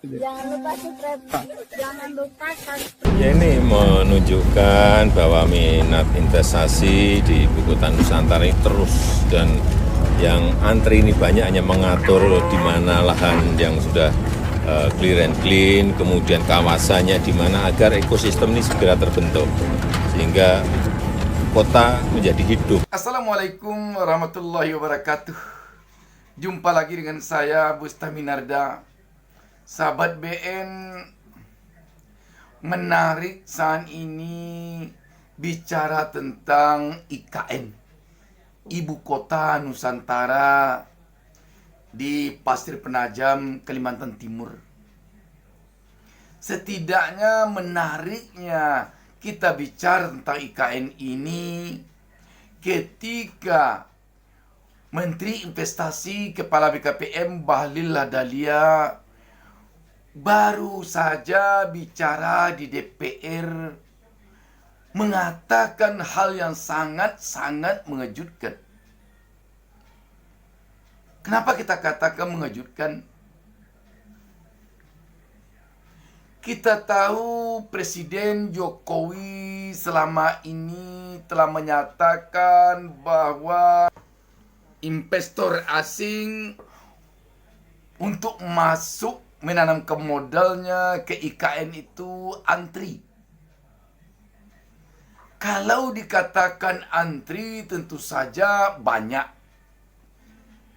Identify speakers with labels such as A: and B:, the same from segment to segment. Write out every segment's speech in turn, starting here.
A: Jangan lupa subscribe, jangan lupa
B: Ya, ini menunjukkan bahwa minat investasi di Ibu Kota Nusantara ini terus, dan yang antri ini banyak hanya mengatur di mana lahan yang sudah clear and clean, kemudian kawasannya di mana agar ekosistem ini segera terbentuk sehingga kota menjadi hidup.
C: Assalamualaikum warahmatullahi wabarakatuh. Jumpa lagi dengan saya Bustaminarda. Sahabat BN, menarik saat ini bicara tentang IKN, Ibu Kota Nusantara di Pasir Penajam, Kalimantan Timur. Setidaknya menariknya kita bicara tentang IKN ini ketika Menteri Investasi Kepala BKPM Bahlil Lahadalia baru saja bicara di DPR mengatakan hal yang sangat-sangat mengejutkan. Kenapa kita katakan mengejutkan? Kita tahu Presiden Jokowi selama ini telah menyatakan bahwa investor asing untuk masuk menanamkan modalnya ke IKN itu antri. Kalau dikatakan antri tentu saja banyak.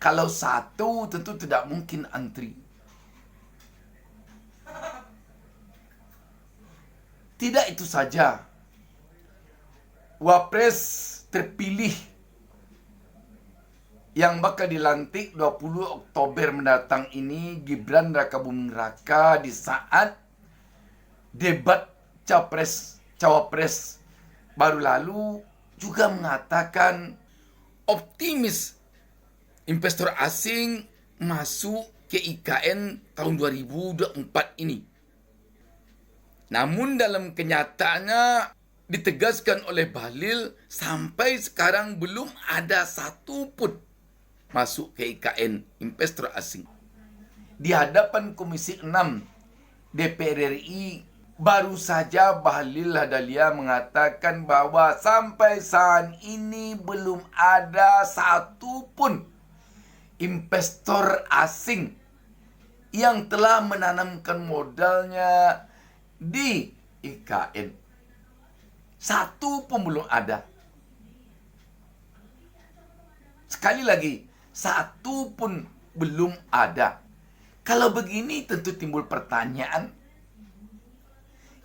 C: Kalau satu tentu tidak mungkin antri. Tidak itu saja. Wapres terpilih yang bakal dilantik 20 Oktober mendatang ini, Gibran Rakabuming Raka, di saat debat Cawapres baru lalu juga mengatakan optimis investor asing masuk ke IKN tahun 2024 ini. Namun dalam kenyataannya ditegaskan oleh Bahlil, sampai sekarang belum ada satu pun masuk ke IKN investor asing. Di hadapan Komisi 6 DPR RI, baru saja Bahlil Lahadalia mengatakan bahwa sampai saat ini belum ada satu pun investor asing yang telah menanamkan modalnya di IKN. Satu pun belum ada. Sekali lagi, satu pun belum ada. Kalau begini tentu timbul pertanyaan,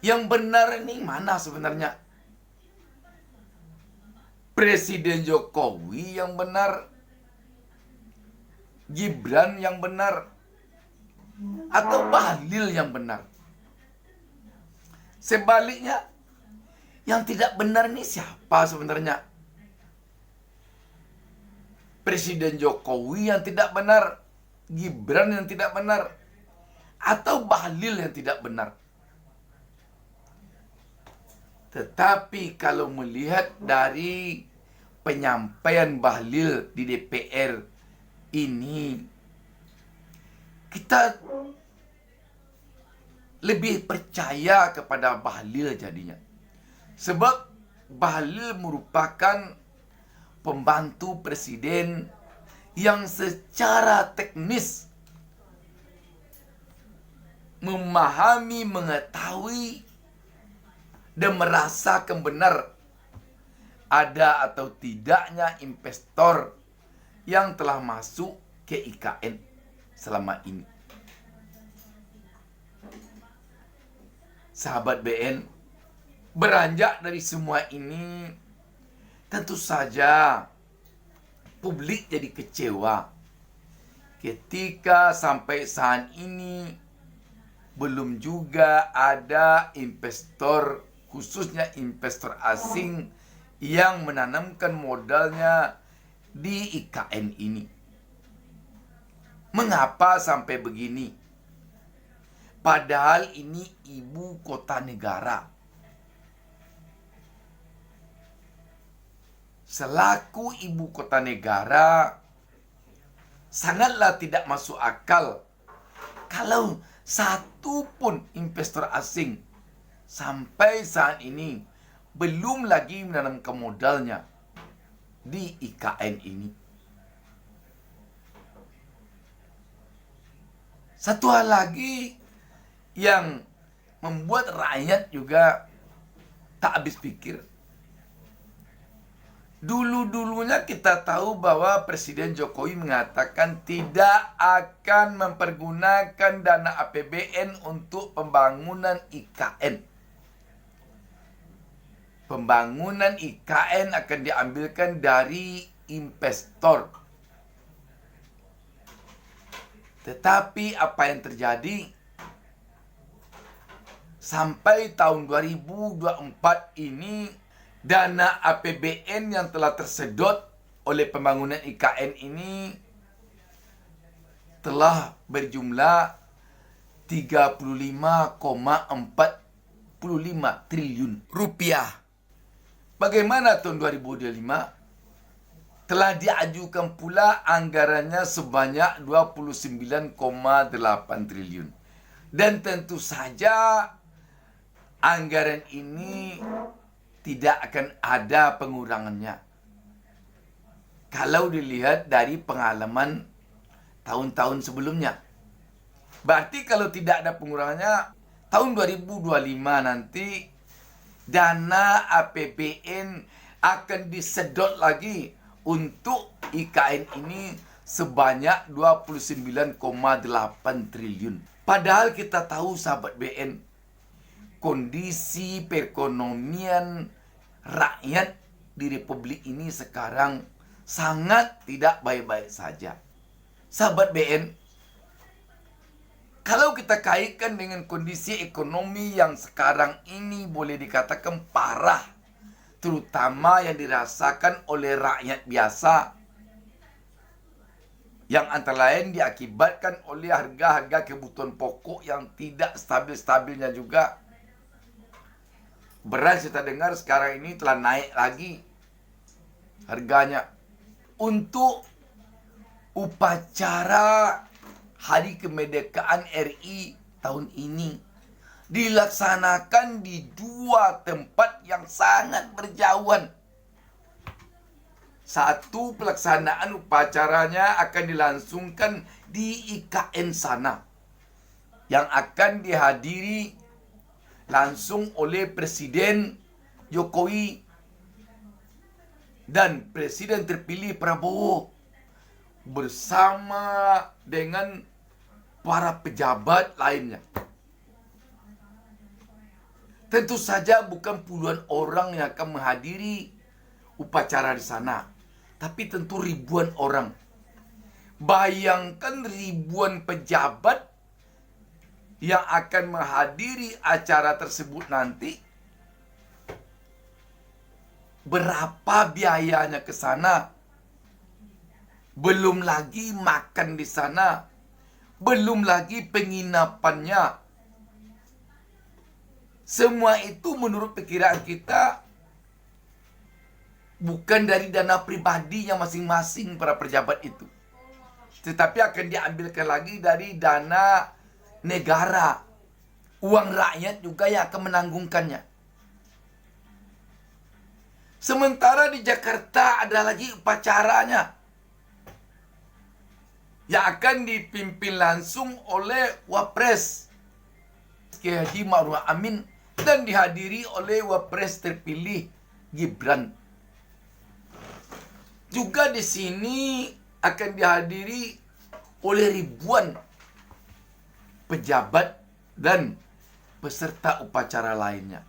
C: yang benar ini mana sebenarnya? Presiden Jokowi yang benar, Gibran yang benar, atau Bahlil yang benar? Sebaliknya, yang tidak benar ini siapa sebenarnya? Presiden Jokowi yang tidak benar, Gibran yang tidak benar, atau Bahlil yang tidak benar? Tetapi kalau melihat dari penyampaian Bahlil di DPR ini, kita lebih percaya kepada Bahlil jadinya. Sebab Bahlil merupakan pembantu presiden yang secara teknis memahami, mengetahui, dan merasakan benar ada atau tidaknya investor yang telah masuk ke IKN selama ini. Sahabat BN, beranjak dari semua ini, tentu saja publik jadi kecewa ketika sampai saat ini belum juga ada investor, khususnya investor asing, yang menanamkan modalnya di IKN ini. Mengapa sampai begini? Padahal ini ibu kota negara. Selaku ibu kota negara, sangatlah tidak masuk akal kalau satu pun investor asing sampai saat ini belum lagi menanamkan modalnya di IKN ini. Satu hal lagi yang membuat rakyat juga tak habis pikir. Dulu-dulunya kita tahu bahwa Presiden Jokowi mengatakan tidak akan mempergunakan dana APBN untuk pembangunan IKN. Pembangunan IKN akan diambilkan dari investor. Tetapi apa yang terjadi? Sampai tahun 2024 ini, dana APBN yang telah tersedot oleh pembangunan IKN ini telah berjumlah 35,45 triliun rupiah. Bagaimana tahun 2025? Telah diajukan pula anggarannya sebanyak 29,8 triliun. Dan tentu saja anggaran ini tidak akan ada pengurangannya. Kalau dilihat dari pengalaman tahun-tahun sebelumnya. Berarti kalau tidak ada pengurangannya, tahun 2025 nanti dana APBN akan disedot lagi untuk IKN ini sebanyak 29,8 triliun. Padahal kita tahu sahabat BN, kondisi perekonomian rakyat di Republik ini sekarang sangat tidak baik-baik saja. Sahabat BN, kalau kita kaitkan dengan kondisi ekonomi yang sekarang ini boleh dikatakan parah, terutama yang dirasakan oleh rakyat biasa, yang antara lain diakibatkan oleh harga-harga kebutuhan pokok yang tidak stabil-stabilnya juga. Beras kita dengar sekarang ini telah naik lagi harganya. Untuk upacara Hari Kemerdekaan RI tahun ini dilaksanakan di dua tempat yang sangat berjauhan. Satu, pelaksanaan upacaranya akan dilangsungkan di IKN sana, yang akan dihadiri langsung oleh Presiden Jokowi dan Presiden terpilih Prabowo bersama dengan para pejabat lainnya. Tentu saja bukan puluhan orang yang akan menghadiri upacara di sana, tapi tentu ribuan orang. Bayangkan ribuan pejabat yang akan menghadiri acara tersebut nanti. Berapa biayanya ke sana? Belum lagi makan di sana. Belum lagi penginapannya. Semua itu menurut perkiraan kita bukan dari dana pribadinya masing-masing para pejabat itu, tetapi akan diambilkan lagi dari dana negara. Uang rakyat juga yang akan menanggungkannya. Sementara di Jakarta ada lagi upacaranya yang akan dipimpin langsung oleh Wapres Kiai Haji Ma'ruf Amin dan dihadiri oleh Wapres terpilih Gibran. Juga di sini akan dihadiri oleh ribuan pejabat dan peserta upacara lainnya.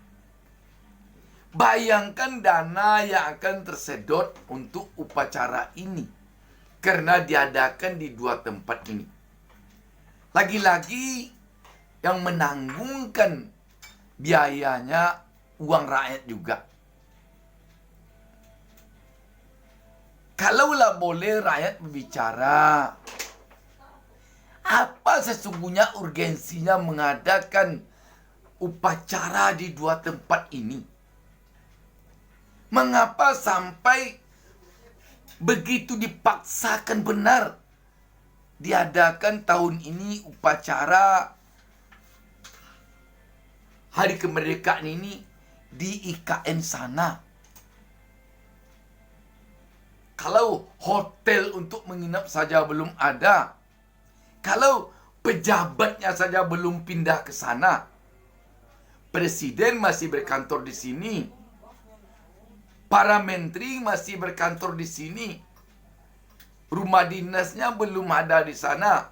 C: Bayangkan dana yang akan tersedot untuk upacara ini karena diadakan di dua tempat ini. Lagi-lagi yang menanggungkan biayanya uang rakyat juga. Kalaulah boleh rakyat berbicara, apa sesungguhnya urgensinya mengadakan upacara di dua tempat ini? Mengapa sampai begitu dipaksakan benar diadakan tahun ini upacara hari kemerdekaan ini di IKN sana. Kalau hotel untuk menginap saja belum ada, kalau pejabatnya saja belum pindah ke sana, presiden masih berkantor di sini, para menteri masih berkantor di sini, rumah dinasnya belum ada di sana,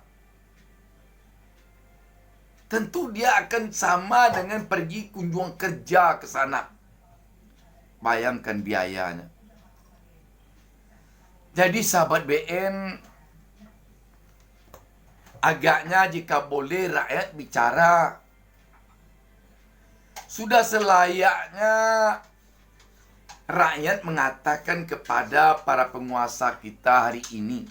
C: tentu dia akan sama dengan pergi kunjungan kerja ke sana. Bayangkan biayanya. Jadi sahabat BN, agaknya jika boleh rakyat bicara, sudah selayaknya rakyat mengatakan kepada para penguasa kita hari ini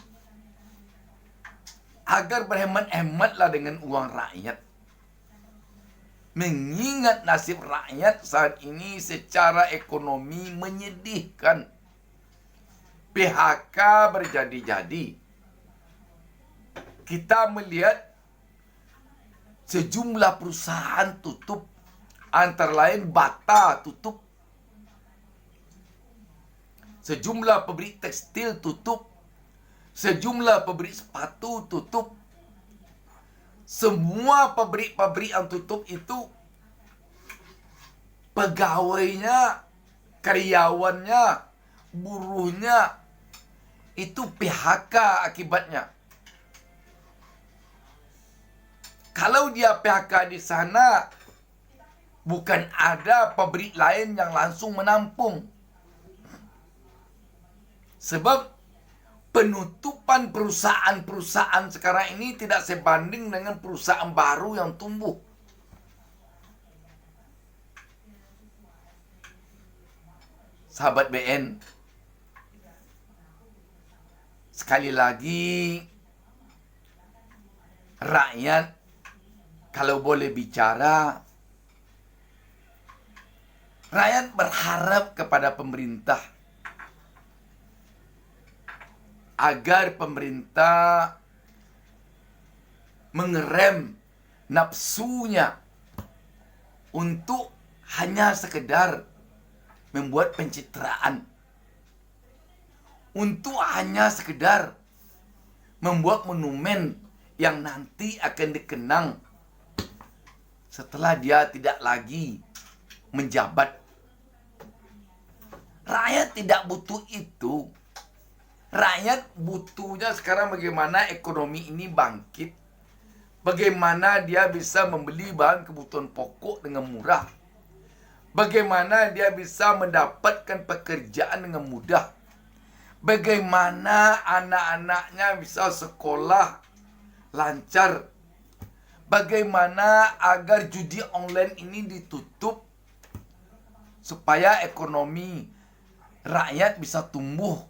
C: agar berhemat-hematlah dengan uang rakyat. Mengingat nasib rakyat saat ini secara ekonomi menyedihkan. PHK berjadi-jadi. Kita melihat sejumlah perusahaan tutup, antara lain Bata tutup, sejumlah pabrik tekstil tutup, sejumlah pabrik sepatu tutup. Semua pabrik-pabrik yang tutup itu pegawainya, karyawannya, buruhnya itu PHK akibatnya. Kalau dia PHK di sana, bukan ada pabrik lain yang langsung menampung. Sebab penutupan perusahaan-perusahaan sekarang ini tidak sebanding dengan perusahaan baru yang tumbuh. Sahabat BN, sekali lagi, rakyat kalau boleh bicara, rakyat berharap kepada pemerintah agar pemerintah mengerem nafsunya untuk hanya sekedar membuat pencitraan, untuk hanya sekedar membuat monumen yang nanti akan dikenang setelah dia tidak lagi menjabat. Rakyat tidak butuh itu. Rakyat butuhnya sekarang bagaimana ekonomi ini bangkit, bagaimana dia bisa membeli bahan kebutuhan pokok dengan murah, bagaimana dia bisa mendapatkan pekerjaan dengan mudah, bagaimana anak-anaknya bisa sekolah lancar, bagaimana agar judi online ini ditutup supaya ekonomi rakyat bisa tumbuh,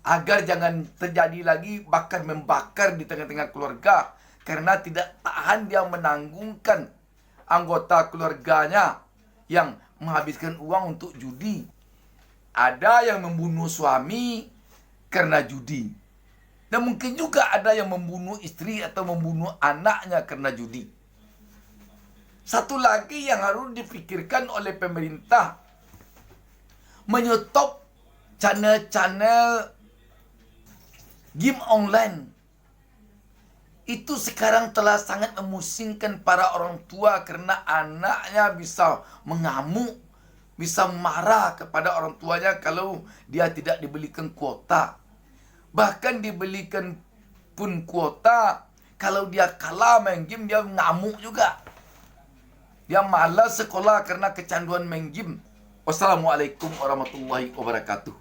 C: agar jangan terjadi lagi bakar membakar di tengah-tengah keluarga karena tidak tahan dia menanggungkan anggota keluarganya yang menghabiskan uang untuk judi. Ada yang membunuh suami karena judi, dan mungkin juga ada yang membunuh istri atau membunuh anaknya karena judi. Satu lagi yang harus dipikirkan oleh pemerintah, menyetop channel-channel game online. Itu sekarang telah sangat memusingkan para orang tua karena anaknya bisa mengamuk, bisa marah kepada orang tuanya kalau dia tidak dibelikan kuota. Bahkan dibelikan pun kuota, kalau dia kalah main game dia ngamuk juga. Dia malas sekolah karena kecanduan main game. Wassalamualaikum warahmatullahi wabarakatuh.